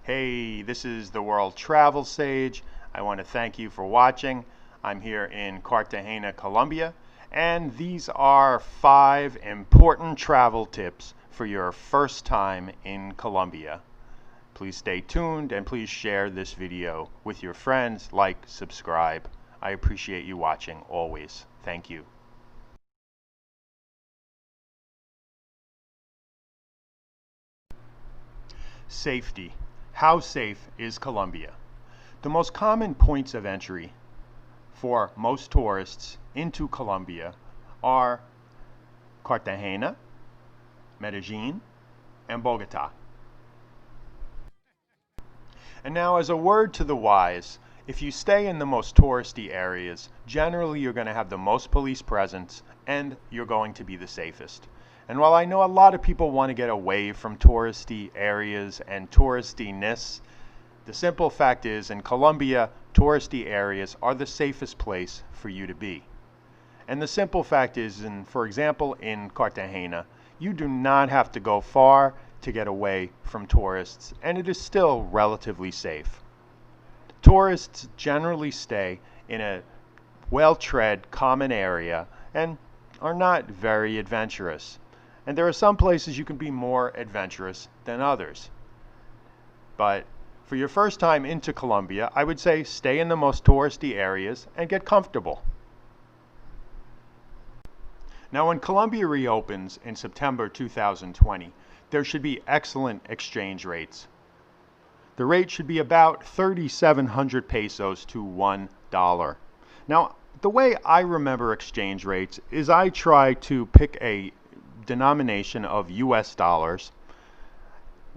Hey, this is the World Travel Sage. I want to thank you for watching. I'm here in Cartagena, Colombia, and these are 5 important travel tips for your first time in Colombia. Please stay tuned and please share this video with your friends, like, subscribe. I appreciate you watching always. Thank you. Safety. How safe is Colombia? The most common points of entry for most tourists into Colombia are Cartagena, Medellin, and Bogota. And now, as a word to the wise, if you stay in the most touristy areas, generally you're going to have the most police presence and you're going to be the safest. And while I know a lot of people want to get away from touristy areas and touristiness, the simple fact is in Colombia, touristy areas are the safest place for you to be. And the simple fact is, for example, in Cartagena, you do not have to go far to get away from tourists, and it is still relatively safe. Tourists generally stay in a well-tread common area and are not very adventurous. And there are some places you can be more adventurous than others. But for your first time into Colombia, I would say stay in the most touristy areas and get comfortable. Now, when Colombia reopens in September 2020, there should be excellent exchange rates. The rate should be about 3,700 pesos to $1. Now, the way I remember exchange rates is I try to pick a denomination of US dollars,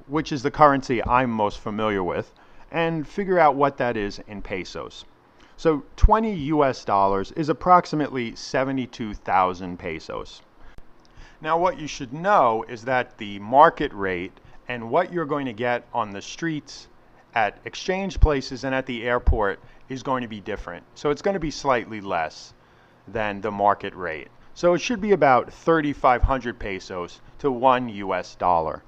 which is the currency I'm most familiar with, and figure out what that is in pesos. So 20 US dollars is approximately 72,000 pesos. Now, what you should know is that the market rate and what you're going to get on the streets at exchange places and at the airport is going to be different. So it's going to be slightly less than the market rate. So it should be about 3,500 pesos to 1 US dollar.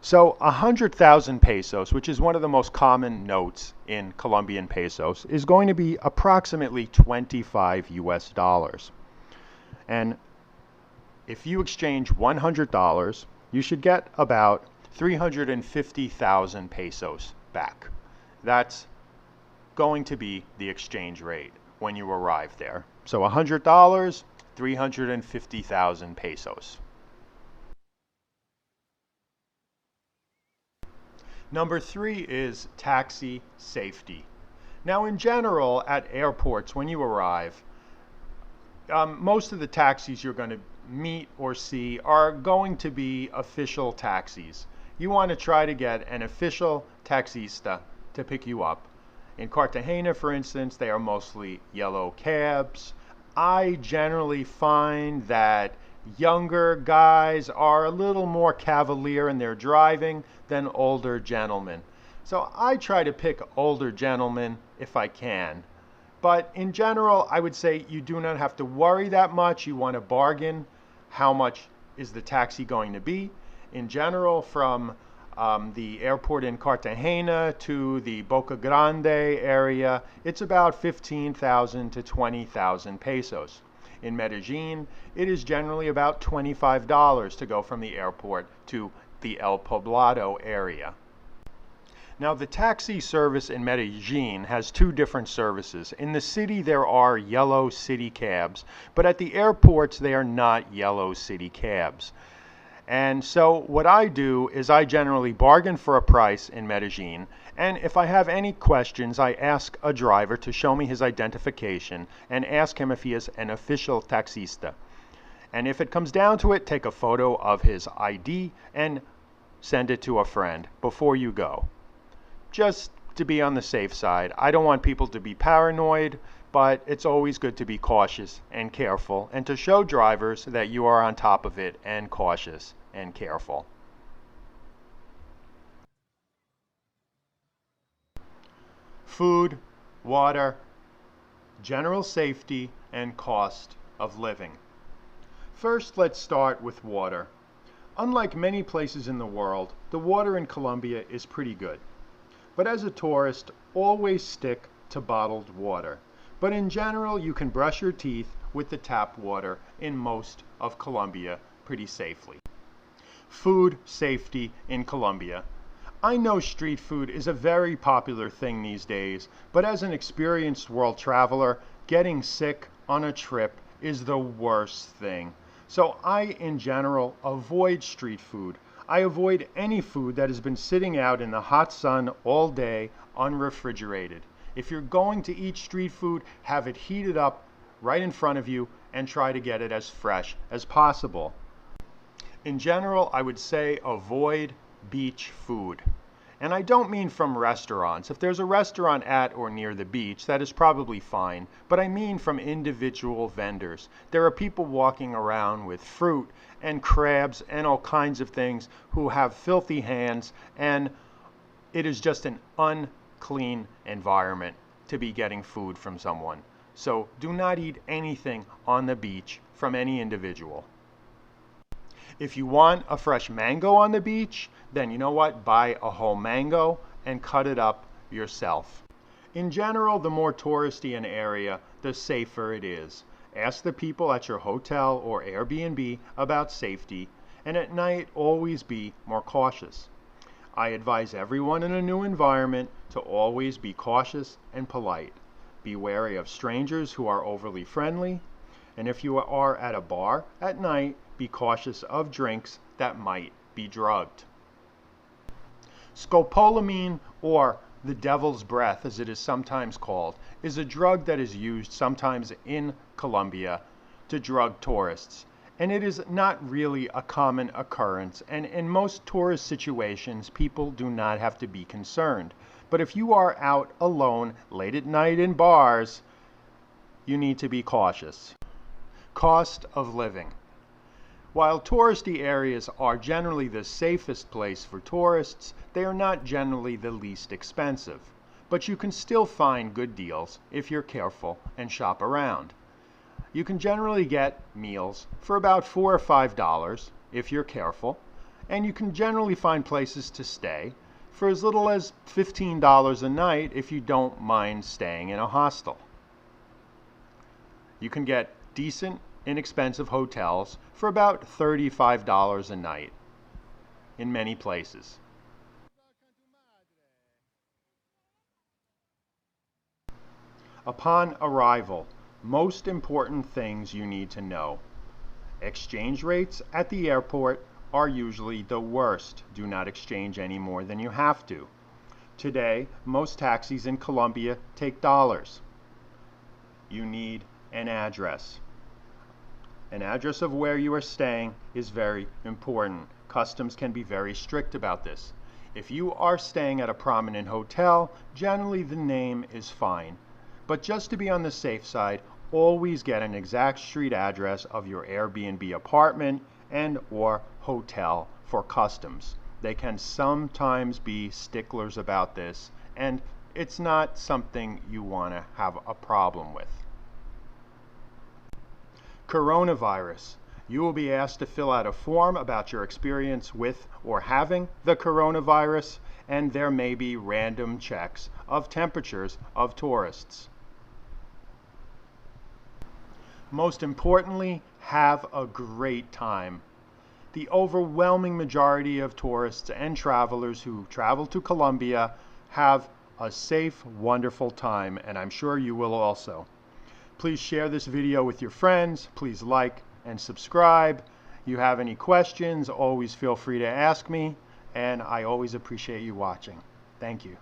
So 100,000 pesos, which is one of the most common notes in Colombian pesos, is going to be approximately 25 US dollars. And if you exchange $100, you should get about 350,000 pesos back. That's going to be the exchange rate when you arrive there. So $100, 350,000 pesos. Number 3 is taxi safety. Now, in general, at airports, when you arrive, most of the taxis you're going to meet or see are going to be official taxis. You want to try to get an official taxista to pick you up. In Cartagena, for instance, they are mostly yellow cabs. I generally find that younger guys are a little more cavalier in their driving than older gentlemen. So I try to pick older gentlemen if I can. But in general, I would say you do not have to worry that much. You want to bargain how much is the taxi going to be. In general, from the airport in Cartagena to the Boca Grande area, it's about 15,000 to 20,000 pesos. In Medellin, it is generally about $25 to go from the airport to the El Poblado area. Now, the taxi service in Medellin has 2 different services. In the city, there are yellow city cabs, but at the airports, they are not yellow city cabs. And so what I do is I generally bargain for a price in Medellin, and if I have any questions, I ask a driver to show me his identification and ask him if he is an official taxista. And if it comes down to it, take a photo of his ID and send it to a friend before you go. Just to be on the safe side. I don't want people to be paranoid, but it's always good to be cautious and careful and to show drivers that you are on top of it and cautious and careful. Food, water, general safety, and cost of living. First, let's start with water. Unlike many places in the world, the water in Colombia is pretty good. But as a tourist, always stick to bottled water. But in general, you can brush your teeth with the tap water in most of Colombia pretty safely. Food safety in Colombia. I know street food is a very popular thing these days, but as an experienced world traveler, getting sick on a trip is the worst thing. So I, in general, avoid street food. I avoid any food that has been sitting out in the hot sun all day unrefrigerated. If you're going to eat street food, have it heated up right in front of you and try to get it as fresh as possible. In general, I would say avoid beach food. And I don't mean from restaurants. If there's a restaurant at or near the beach, that is probably fine. But I mean from individual vendors. There are people walking around with fruit and crabs and all kinds of things who have filthy hands, and it is just an unclean environment to be getting food from someone. So do not eat anything on the beach from any individual. If you want a fresh mango on the beach, then you know what? Buy a whole mango and cut it up yourself. In general, the more touristy an area, the safer it is. Ask the people at your hotel or Airbnb about safety, and at night always be more cautious. I advise everyone in a new environment to always be cautious and polite. Be wary of strangers who are overly friendly, and if you are at a bar at night, be cautious of drinks that might be drugged. Scopolamine, or the devil's breath as it is sometimes called, is a drug that is used sometimes in Colombia to drug tourists. And it is not really a common occurrence, and in most tourist situations people do not have to be concerned. But if you are out alone late at night in bars, you need to be cautious. Cost of living. While touristy areas are generally the safest place for tourists, they are not generally the least expensive. But you can still find good deals if you're careful and shop around. You can generally get meals for about $4 or $5 if you're careful, and you can generally find places to stay for as little as $15 a night if you don't mind staying in a hostel. You can get decent, inexpensive hotels for about $35 a night in many places. Upon arrival, most important things you need to know. Exchange rates at the airport are usually the worst. Do not exchange any more than you have to. Today, most taxis in Colombia take dollars. You need an address. An address of where you are staying is very important. Customs can be very strict about this. If you are staying at a prominent hotel, generally the name is fine. But just to be on the safe side, always get an exact street address of your Airbnb apartment and or hotel for customs. They can sometimes be sticklers about this, and it's not something you want to have a problem with. Coronavirus. You will be asked to fill out a form about your experience with or having the coronavirus, and there may be random checks of temperatures of tourists. Most importantly, have a great time. The overwhelming majority of tourists and travelers who travel to Colombia have a safe, wonderful time, and I'm sure you will also. Please share this video with your friends. Please like and subscribe. If you have any questions, always feel free to ask me, and I always appreciate you watching. Thank you.